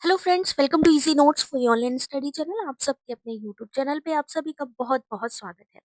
Hello friends, welcome to easy notes for your online study channel. आप सबके अपने YouTube channel पे आप सभी का बहुत बहुत स्वागत है।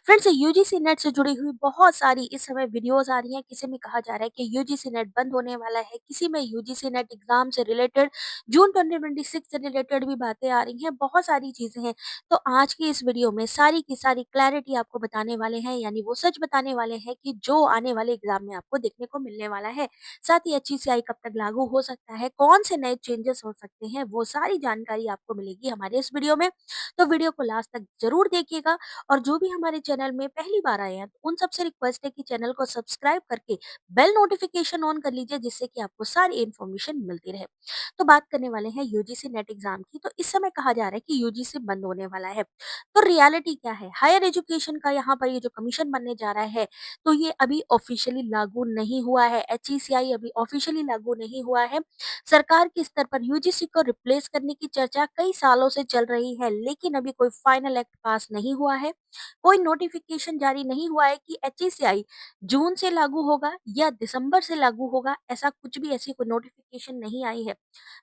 फ्रेंड्स, यूजीसी नेट से जुड़ी हुई बहुत सारी इस समय वीडियोस आ रही हैं। किसी में कहा जा रहा है कि यूजीसी नेट बंद होने वाला है, किसी में यूजीसी नेट एग्जाम से रिलेटेड जून 2026 से रिलेटेड भी बातें आ रही हैं। बहुत सारी चीजें हैं। तो आज की इस वीडियो में सारी की सारी क्लैरिटी आपको बताने वाले हैं, यानी वो सच बताने वाले हैं कि जो आने वाले एग्जाम में आपको देखने को मिलने वाला है। साथ ही एचईसीआई कब तक लागू हो सकता है, कौन से नए चेंजेस हो सकते हैं, वो सारी जानकारी आपको मिलेगी हमारे इस वीडियो में। तो वीडियो को लास्ट तक जरूर देखिएगा। और जो भी हमारे चैनल में पहली बार आए हैं, तो उन सबसे रिक्वेस्ट है कि चैनल को सब्सक्राइब करके बेल नोटिफिकेशन ऑन कर लीजिए, जिससे कि आपको सारी इन्फॉर्मेशन मिलती रहे। तो बात करने वाले हैं यूजीसी नेट एग्जाम की। तो इस समय कहा जा रहा है कि यूजीसी बंद होने वाला है। तो रियलिटी क्या है, हायर एजुकेशन का यहाँ पर ये जो कमीशन बनने जा रहा है, तो ये अभी ऑफिशियली लागू नहीं हुआ है। एचईसीआई अभी ऑफिशियली लागू नहीं हुआ है। सरकार के स्तर पर यूजीसी को रिप्लेस करने की चर्चा कई सालों से चल रही है, लेकिन अभी कोई फाइनल एक्ट पास नहीं हुआ है। कोई नोटिफिकेशन जारी नहीं हुआ है कि एचईसीआई जून से लागू होगा या दिसंबर से लागू होगा। ऐसा कुछ भी, ऐसी कोई नोटिफिकेशन नहीं आई है।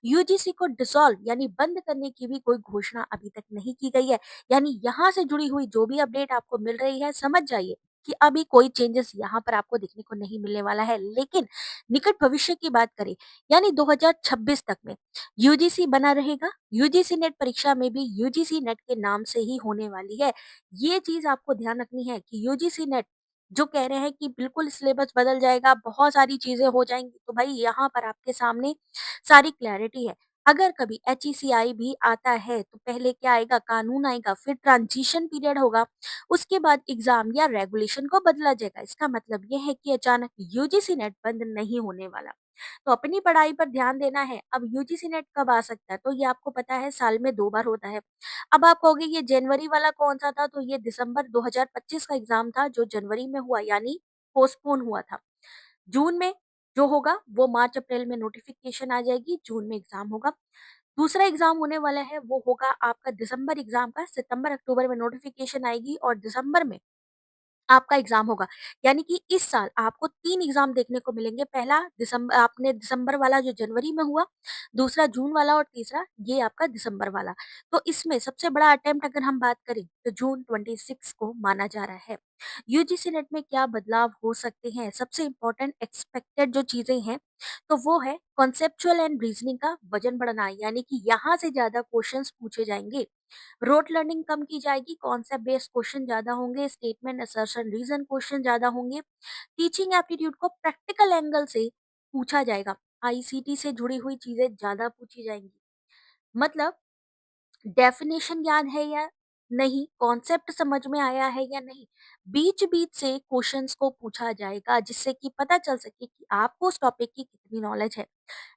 यूजीसी को डिसॉल्व यानी बंद करने की भी कोई घोषणा अभी तक नहीं की गई है। यानी यहाँ से जुड़ी हुई जो भी अपडेट आपको मिल रही है, समझ जाइए कि अभी कोई चेंजेस यहाँ पर आपको देखने को नहीं मिलने वाला है। लेकिन निकट भविष्य की बात करें, यानी 2026 तक में यूजीसी बना रहेगा। यूजीसी नेट परीक्षा में भी यूजीसी नेट के नाम से ही होने वाली है। ये चीज आपको ध्यान रखनी है कि यूजीसी नेट जो कह रहे हैं कि बिल्कुल सिलेबस बदल जाएगा, बहुत सारी चीजें हो जाएंगी, तो भाई यहाँ पर आपके सामने सारी क्लैरिटी है। अगर कभी एचईसीआई भी आता है, तो पहले क्या आएगा, कानून आएगा, फिर ट्रांजिशन पीरियड होगा, उसके बाद एग्जाम या रेगुलेशन को बदला जाएगा। इसका मतलब यह है कि अचानक यूजीसी नेट बंद नहीं होने वाला। तो अपनी पढ़ाई पर ध्यान देना है। अब यूजीसी नेट कब आ सकता है, तो ये आपको पता है साल में 2 बार होता है। अब आप कहोगे ये जनवरी वाला कौन सा था, तो ये दिसंबर 2025 का एग्जाम था जो जनवरी में हुआ, यानी पोस्टपोन हुआ था। जून में जो होगा वो मार्च अप्रैल में नोटिफिकेशन आ जाएगी, जून में एग्जाम होगा। दूसरा एग्जाम होने वाला है वो होगा आपका दिसंबर एग्जाम का, सितंबर अक्टूबर में नोटिफिकेशन आएगी और दिसंबर में आपका एग्जाम होगा। यानी कि इस साल आपको 3 एग्जाम देखने को मिलेंगे। पहला दिसंबर वाला जो जनवरी में हुआ, दूसरा जून वाला और तीसरा ये आपका दिसंबर वाला। तो इसमें सबसे बड़ा अटेम्प्ट अगर हम बात करें, तो जून 26 को माना जा रहा है। यूजीसी नेट में क्या बदलाव हो सकते हैं, सबसे इंपॉर्टेंट एक्सपेक्टेड जो चीजें हैं, तो वो है कॉन्सेप्चुअल एंड रीजनिंग का वजन बढ़ना, यानी कि यहाँ से ज्यादा क्वेश्चंस पूछे जाएंगे। रोट लर्निंग कम की जाएगी, कॉन्सेप्ट बेस्ड क्वेश्चन ज्यादा होंगे, स्टेटमेंट असर्शन रीजन क्वेश्चन ज्यादा होंगे। टीचिंग एप्टीट्यूड को प्रैक्टिकल एंगल से पूछा जाएगा। आईसीटी से जुड़ी हुई चीजें ज्यादा पूछी जाएंगी। मतलब डेफिनेशन याद है या नहीं, कॉन्सेप्ट समझ में आया है या नहीं, बीच बीच से क्वेश्चंस को पूछा जाएगा, जिससे कि पता चल सके कि आपको उस टॉपिक की कितनी नॉलेज है।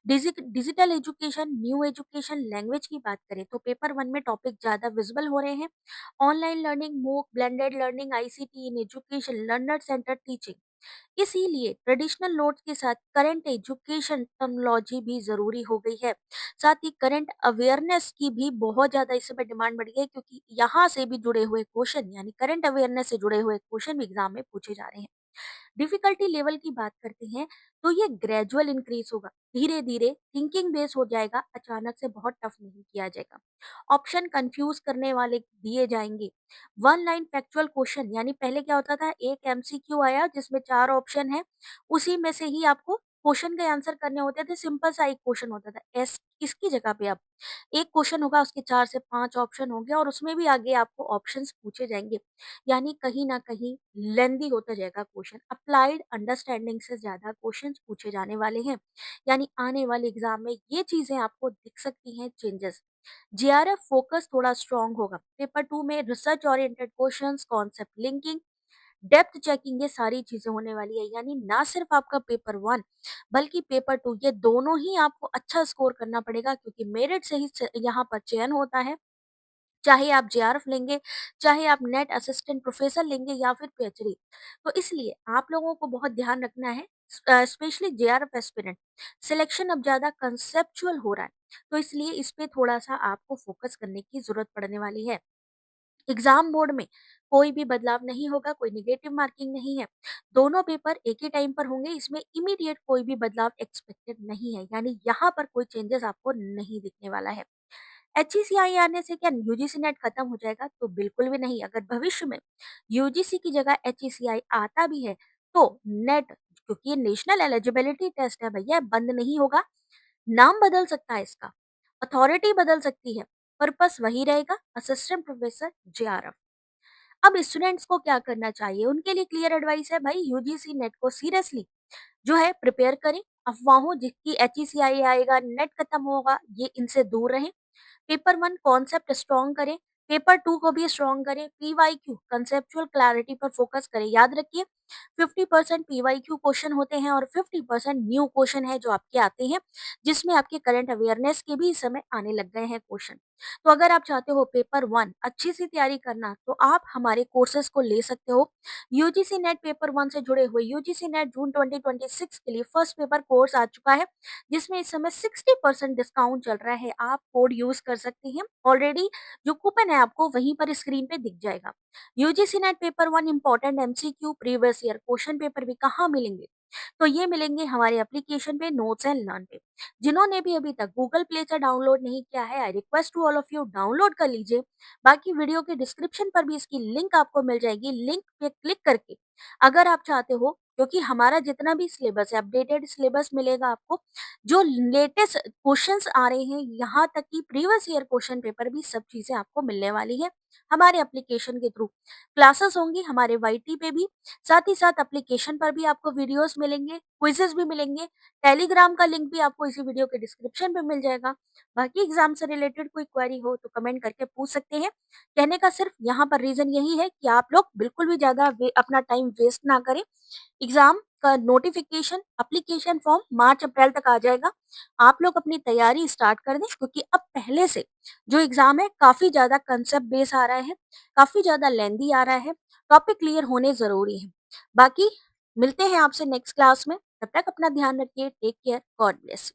Digital education, new education, language की बात करें, तो पेपर 1 में टॉपिक ज्यादा विजिबल हो रहे हैं। ऑनलाइन लर्निंग, मूक, blended learning, ICT in education, learner centre teaching. इसीलिए ट्रेडिशनल नोट्स के साथ करंट एजुकेशन टर्मिनोलॉजी भी जरूरी हो गई है। साथ ही करंट अवेयरनेस की भी बहुत ज्यादा इस समय डिमांड बढ़ गई है, क्योंकि यहाँ से भी जुड़े हुए क्वेश्चन, यानी करंट अवेयरनेस से जुड़े हुए क्वेश्चन भी एग्जाम में पूछे जा रहे हैं। डिफिकल्टी लेवल की बात करते हैं, तो ये ग्रेजुअल इंक्रीज होगा, धीरे धीरे थिंकिंग बेस हो जाएगा, अचानक से बहुत टफ नहीं किया जाएगा। ऑप्शन कंफ्यूज करने वाले दिए जाएंगे। वन लाइन फैक्चुअल क्वेश्चन, यानी पहले क्या होता था, एक एमसीक्यू आया जिसमें 4 ऑप्शन है, उसी में से ही आपको क्वेश्चन के आंसर करने होते थे। सिंपल सा एक क्वेश्चन होता था। इसकी जगह पे अब एक क्वेश्चन होगा, उसके 4 से 5 ऑप्शन होंगे, और उसमें भी आगे आपको ऑप्शंस पूछे जाएंगे। यानी कहीं ना कहीं लेंदी होता जाएगा क्वेश्चन। अप्लाइड अंडरस्टैंडिंग से ज्यादा क्वेश्चंस पूछे जाने वाले हैं। यानी आने वाले एग्जाम में ये चीजें आपको दिख सकती हैं चेंजेस। जेआरएफ फोकस थोड़ा स्ट्रांग होगा। पेपर 2 में research oriented questions, concept linking, depth checking, ये सारी चीजें होने वाली है। यानी ना सिर्फ आपका पेपर 1 बल्कि पेपर 2, ये दोनों ही आपको अच्छा स्कोर करना पड़ेगा, क्योंकि मेरिट से ही यहाँ पर चयन होता है। चाहे आप जेआरएफ लेंगे, चाहे आप नेट असिस्टेंट प्रोफेसर लेंगे या फिर पीएचडी। तो इसलिए आप लोगों को बहुत ध्यान रखना है, स्पेशली जेआरएफ एस्पिरेंट। सिलेक्शन अब ज्यादा कंसेप्चुअल हो रहा है, तो इसलिए इस पे थोड़ा सा आपको फोकस करने की जरूरत पड़ने वाली है। एग्जाम बोर्ड में कोई भी बदलाव नहीं होगा, कोई नेगेटिव मार्किंग नहीं है। दोनों पेपर एक ही टाइम पर होंगे, इसमें इमीडिएट कोई भी बदलाव एक्सपेक्टेड नहीं है, यानी यहाँ पर कोई चेंजेस आपको नहीं दिखने वाला है। एचईसीआई आने से क्या यूजीसी नेट खत्म हो जाएगा? तो बिल्कुल भी नहीं। अगर भविष्य में यूजीसी की जगह एचईसीआई आता भी है, तो नेट, क्योंकि ये नेशनल एलिजिबिलिटी टेस्ट है भैया, बंद नहीं होगा। नाम बदल सकता है इसका, अथॉरिटी बदल सकती है, पर्पस वही रहेगा, असिस्टेंट प्रोफेसर जेआरएफ। अब स्टूडेंट्स को क्या करना चाहिए? उनके लिए क्लियर एडवाइस है भाई, यूजीसी नेट को सीरियसली जो है प्रिपेयर करें। अफवाहों जिसकी एचईसीआई आएगा, नेट खत्म होगा, ये इनसे दूर रहें। पेपर 1 कॉन्सेप्ट स्ट्रॉन्ग करें, पेपर 2 को भी स्ट्रॉन्ग करें। पीवाईक्यू कंसेप्चुअल क्लैरिटी पर फोकस करें। याद रखिए 50% पीवाईक्यू क्वेश्चन होते हैं और 50% न्यू क्वेश्चन है जो आपके आते हैं, जिसमें आपके करंट अवेयरनेस के भी इस समय आने लग गए हैं क्वेश्चन। तो अगर आप चाहते हो पेपर 1 अच्छी सी तैयारी करना, तो आप हमारे कोर्सेज को ले सकते हो। यूजीसी नेट पेपर 1 से जुड़े हुए यूजीसी नेट जून 2026 के लिए फर्स्ट पेपर कोर्स आ चुका है, जिसमें इस समय 60% डिस्काउंट चल रहा है। आप कोड यूज कर सकते हैं। ऑलरेडी जो कूपन है आपको वहीं पर स्क्रीन पे दिख जाएगा। UGC net paper 1 important MCQ previous year question paper भी कहाँ मिलेंगे? तो ये मिलेंगे हमारे एप्लीकेशन पे, नोट्स एंड लर्न पे। जिन्होंने भी अभी तक गूगल प्ले से डाउनलोड नहीं किया है, I request to all of you download कर लीजिए। बाकी वीडियो के डिस्क्रिप्शन पर भी इसकी लिंक आपको मिल जाएगी। लिंक पे क्लिक करके अगर आप चाहते हो, क्योंकि हमारा जितना भी सिलेबस है अपडेटेड सिलेबस मिलेगा आपको, जो लेटेस्ट क्वेश्चंस आ रहे हैं, यहाँ तक कि प्रीवियस ईयर क्वेश्चन पेपर भी, सब चीजें आपको मिलने वाली है हमारे एप्लीकेशन के थ्रू। क्लासेस होंगी हमारे वाईटी पे भी, साथ ही साथ एप्लीकेशन पर भी आपको वीडियोस मिलेंगे, क्विजेस भी मिलेंगे। टेलीग्राम का लिंक भी आपको इसी वीडियो के डिस्क्रिप्शन पे मिल जाएगा। बाकी एग्जाम से रिलेटेड कोई क्वेरी हो तो कमेंट करके पूछ सकते हैं। कहने का सिर्फ यहाँ पर रीजन यही है कि आप लोग बिल्कुल भी ज्यादा अपना टाइम वेस्ट ना करें। एग्जाम का नोटिफिकेशन, एप्लीकेशन फॉर्म मार्च अप्रैल तक आ जाएगा। आप लोग अपनी तैयारी स्टार्ट कर दें, क्योंकि अब पहले से जो एग्जाम है काफी ज्यादा कंसेप्ट बेस आ रहा है, काफी ज्यादा लेंदी आ रहा है। टॉपिक क्लियर होने जरूरी है। बाकी मिलते हैं आपसे नेक्स्ट क्लास में। तब तक अपना ध्यान रखिए। Take care. God bless.